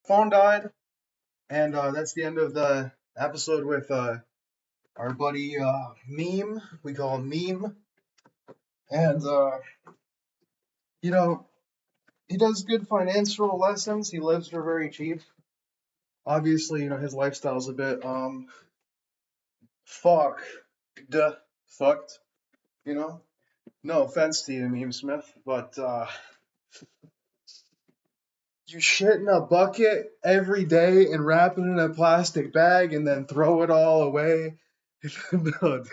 phone died, and that's the end of the episode with our buddy Meme. We call him Meme, and you know he does good financial lessons. He lives for very cheap. Obviously, his lifestyle's a bit fuck, duh, fucked. You know, no offense to you, Meme Smith, but you shit in a bucket every day and wrap it in a plastic bag and then throw it all away. No,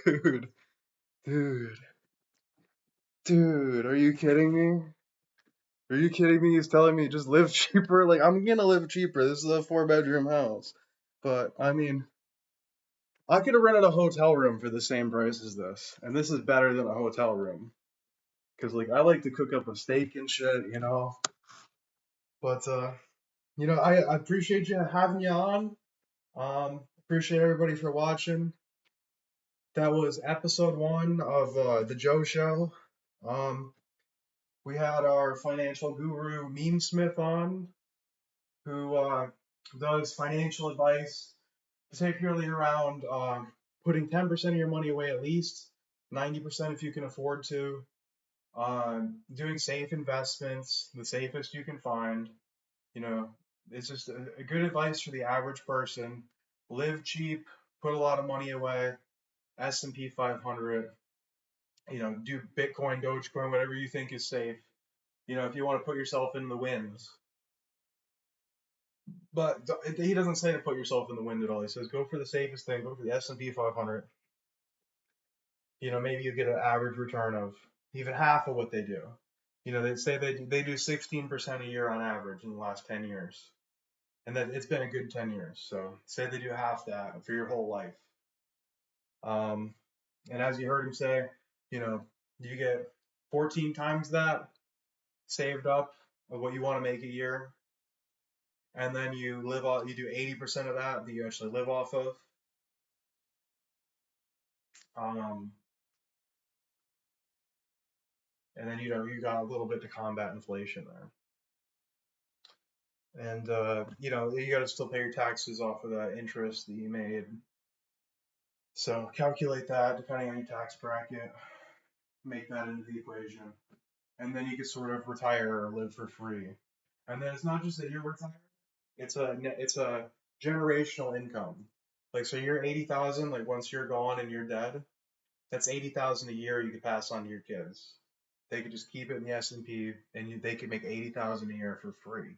dude, dude, are you kidding me? Are you kidding me? He's telling me just live cheaper. Like, I'm gonna live cheaper. This is a 4 bedroom house. But I mean, I could have rented a hotel room for the same price as this, and this is better than a hotel room. Cause like I like to cook up a steak and shit. But I appreciate you having you on. Appreciate everybody for watching. That was episode 1 of the Joe Show. We had our financial guru Meme Smith on, who does financial advice, particularly around putting 10% of your money away at least, 90% if you can afford to, doing safe investments, the safest you can find. It's just a good advice for the average person. Live cheap, put a lot of money away, S&P 500, do Bitcoin, Dogecoin, whatever you think is safe. If you want to put yourself in the wind. But he doesn't say to put yourself in the wind at all. He says go for the safest thing, go for the S&P 500. Maybe you get an average return of even half of what they do. They say they do 16% a year on average in the last 10 years. And that it's been a good 10 years. So say they do half that for your whole life. And as you heard him say, you get 14 times that saved up of what you want to make a year, and then you do 80% of that you actually live off of. And then you got a little bit to combat inflation there. And you got to still pay your taxes off of that interest that you made. So calculate that depending on your tax bracket, make that into the equation, and then you can sort of retire or live for free. And then it's not just that you're retired; it's a generational income. Like, so you're 80,000. Like, once you're gone and you're dead, that's 80,000 a year you could pass on to your kids. They could just keep it in the S&P, and they could make 80,000 a year for free.